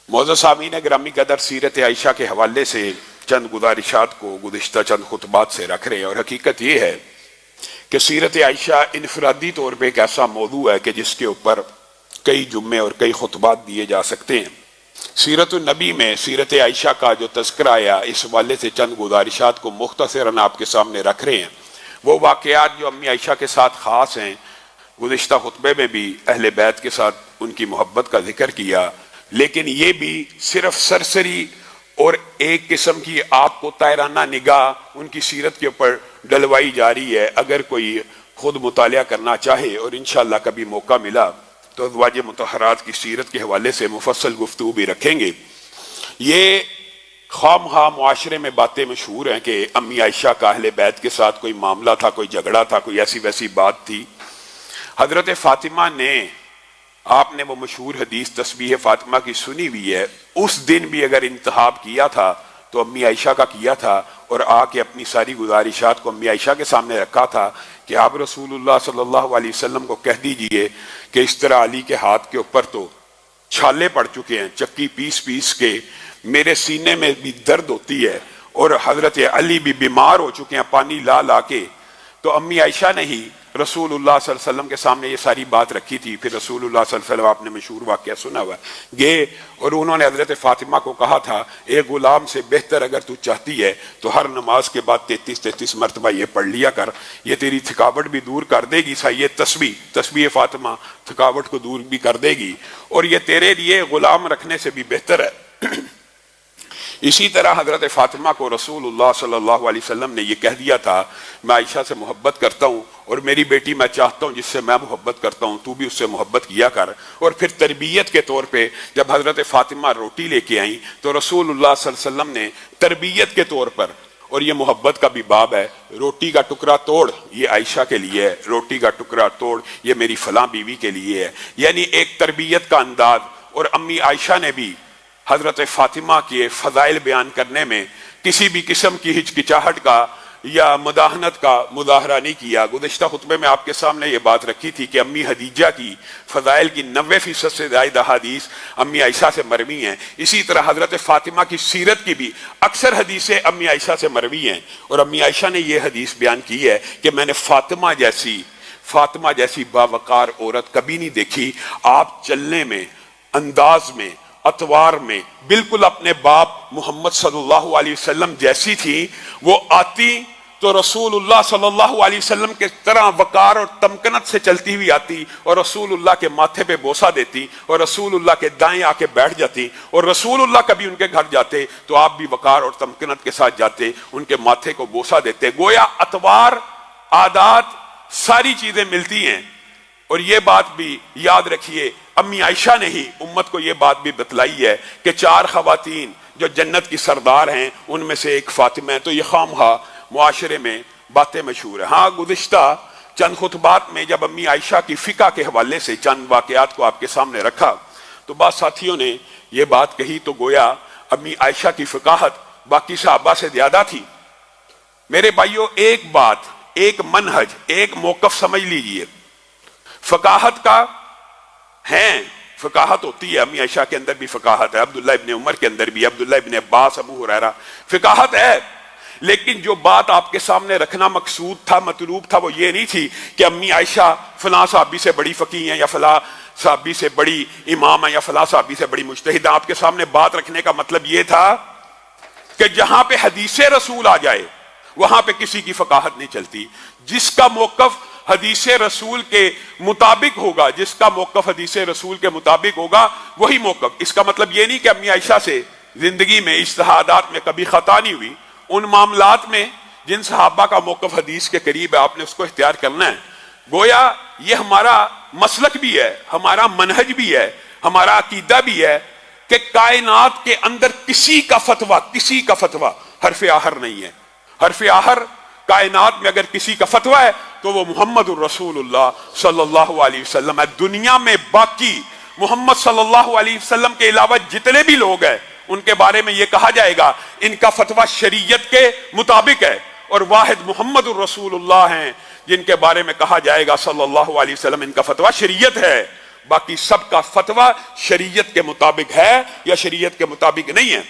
معزز سامعین گرامی قدر، سیرت عائشہ کے حوالے سے چند گزارشات کو گزشتہ چند خطبات سے رکھ رہے ہیں، اور حقیقت یہ ہے کہ سیرت عائشہ انفرادی طور پہ ایک ایسا موضوع ہے کہ جس کے اوپر کئی جمعے اور کئی خطبات دیے جا سکتے ہیں۔ سیرت النبی میں سیرت عائشہ کا جو تذکرہ آیا، اس حوالے سے چند گزارشات کو مختصراً آپ کے سامنے رکھ رہے ہیں۔ وہ واقعات جو امی عائشہ کے ساتھ خاص ہیں، گزشتہ خطبے میں بھی اہل بیت کے ساتھ ان کی محبت کا ذکر کیا، لیکن یہ بھی صرف سرسری اور ایک قسم کی آپ کو طائرانہ نگاہ ان کی سیرت کے اوپر ڈلوائی جا رہی ہے۔ اگر کوئی خود مطالعہ کرنا چاہے، اور انشاءاللہ کبھی موقع ملا تو ازواج مطہرات کی سیرت کے حوالے سے مفصل گفتگو بھی رکھیں گے۔ یہ خواہ مخواہ معاشرے میں باتیں مشہور ہیں کہ امی عائشہ کا اہل بیت کے ساتھ کوئی معاملہ تھا، کوئی جھگڑا تھا، کوئی ایسی ویسی بات تھی۔ حضرت فاطمہ نے، آپ نے وہ مشہور حدیث تسبیح فاطمہ کی سنی ہوئی ہے، اس دن بھی اگر انتخاب کیا تھا تو امی عائشہ کا کیا تھا، اور آ کے اپنی ساری گزارشات کو امی عائشہ کے سامنے رکھا تھا کہ آپ رسول اللہ صلی اللہ علیہ وسلم کو کہہ دیجئے کہ اس طرح علی کے ہاتھ کے اوپر تو چھالے پڑ چکے ہیں، چکی پیس پیس کے میرے سینے میں بھی درد ہوتی ہے، اور حضرت علی بھی بیمار ہو چکے ہیں پانی لا لا کے۔ تو امی عائشہ نے ہی رسول اللہ صلی اللہ علیہ وسلم کے سامنے یہ ساری بات رکھی تھی۔ پھر رسول اللہ صلی اللہ علیہ وسلم، آپ نے مشہور واقعہ سنا ہوا ہے، گئے اور انہوں نے حضرت فاطمہ کو کہا تھا، ایک غلام سے بہتر اگر تو چاہتی ہے تو ہر نماز کے بعد 33 مرتبہ یہ پڑھ لیا کر، یہ تیری تھکاوٹ بھی دور کر دے گی۔ یہ تسبیح فاطمہ تھکاوٹ کو دور بھی کر دے گی، اور یہ تیرے لیے غلام رکھنے سے بھی بہتر ہے۔ اسی طرح حضرت فاطمہ کو رسول اللہ صلی اللہ علیہ وسلم نے یہ کہہ دیا تھا، میں عائشہ سے محبت کرتا ہوں، اور میری بیٹی میں چاہتا ہوں جس سے میں محبت کرتا ہوں تو بھی اس سے محبت کیا کر۔ اور پھر تربیت کے طور پہ جب حضرت فاطمہ روٹی لے کے آئیں تو رسول اللہ صلی اللہ علیہ وسلم نے تربیت کے طور پر، اور یہ محبت کا بھی باب ہے، روٹی کا ٹکڑا توڑ یہ عائشہ کے لیے ہے، روٹی کا ٹکڑا توڑ یہ میری فلاں بیوی کے لیے ہے، یعنی ایک تربیت کا انداز۔ اور امی عائشہ نے بھی حضرت فاطمہ کے فضائل بیان کرنے میں کسی بھی قسم کی ہچکچاہٹ کا یا مداحنت کا مظاہرہ نہیں کیا۔ گزشتہ خطبے میں آپ کے سامنے یہ بات رکھی تھی کہ امی خدیجہ کی فضائل کی 90% سے زائد احادیث امی عائشہ سے مروی ہیں۔ اسی طرح حضرت فاطمہ کی سیرت کی بھی اکثر حدیثیں امی عائشہ سے مروی ہیں، اور امی عائشہ نے یہ حدیث بیان کی ہے کہ میں نے فاطمہ جیسی باوقار عورت کبھی نہیں دیکھی۔ آپ چلنے میں، انداز میں، اطوار میں بالکل اپنے باپ محمد صلی اللہ علیہ وسلم جیسی تھی۔ وہ آتی تو رسول اللہ صلی اللہ علیہ وسلم کے طرح وقار اور تمکنت سے چلتی ہوئی آتی، اور رسول اللہ کے ماتھے پہ بوسہ دیتی، اور رسول اللہ کے دائیں آ کے بیٹھ جاتی، اور رسول اللہ کبھی ان کے گھر جاتے تو آپ بھی وقار اور تمکنت کے ساتھ جاتے، ان کے ماتھے کو بوسہ دیتے۔ گویا اطوار، عادات، ساری چیزیں ملتی ہیں۔ اور یہ بات بھی یاد رکھیے، امی عائشہ نے ہی امت کو یہ بات بھی بتلائی ہے کہ 4 خواتین جو جنت کی سردار ہیں ان میں سے ایک فاطمہ ہے۔ تو یہ خواہ مخواہ معاشرے میں باتیں مشہور ہیں۔ ہاں، گزشتہ چند خطبات میں جب امی عائشہ کی فقہ کے حوالے سے چند واقعات کو آپ کے سامنے رکھا تو بعض ساتھیوں نے یہ بات کہی تو گویا امی عائشہ کی فقاہت باقی صحابہ سے زیادہ تھی۔ میرے بھائیوں، ایک بات، ایک منہج، ایک موقف سمجھ لیجئے، فقاہت کا ہے، فقاہت ہوتی ہے، امی عائشہ کے اندر بھی فقاہت ہے، عبداللہ ابن عمر کے اندر بھی، عبداللہ ابن عباس، ابو ہریرہ، فقاہت ہے۔ لیکن جو بات آپ کے سامنے رکھنا مقصود تھا، مطلوب تھا، وہ یہ نہیں تھی کہ امی عائشہ فلاں صحابی سے بڑی فقیہ ہیں، یا فلاں صحابی سے بڑی امام ہیں، یا فلاں صحابی سے بڑی مجتہد ہیں۔ آپ کے سامنے بات رکھنے کا مطلب یہ تھا کہ جہاں پہ حدیث رسول آ جائے وہاں پہ کسی کی فقاہت نہیں چلتی۔ جس کا موقف حدیث رسول کے مطابق ہوگا، جس کا موقف حدیث رسول کے مطابق ہوگا وہی موقف۔ اس کا مطلب یہ نہیں کہ امی عائشہ سے زندگی میں اجتہادات میں کبھی خطا نہیں ہوئی۔ ان معاملات میں جن صحابہ کا موقف حدیث کے قریب ہے آپ نے اس کو اختیار کرنا ہے۔ گویا یہ ہمارا مسلک بھی ہے، ہمارا منہج بھی ہے، ہمارا عقیدہ بھی ہے کہ کائنات کے اندر کسی کا فتویٰ حرف آخر نہیں ہے۔ حرف آخر کائنات میں اگر کسی کا فتویٰ ہے تو وہ محمد الرسول اللہ صلی اللہ علیہ وسلم ہے۔ دنیا میں باقی محمد صلی اللہ علیہ وسلم کے علاوہ جتنے بھی لوگ ہیں ان کے بارے میں یہ کہا جائے گا ان کا فتویٰ شریعت کے مطابق ہے، اور واحد محمد الرسول اللہ ہیں جن کے بارے میں کہا جائے گا صلی اللہ علیہ وسلم ان کا فتویٰ شریعت ہے۔ باقی سب کا فتویٰ شریعت کے مطابق ہے یا شریعت کے مطابق نہیں ہے۔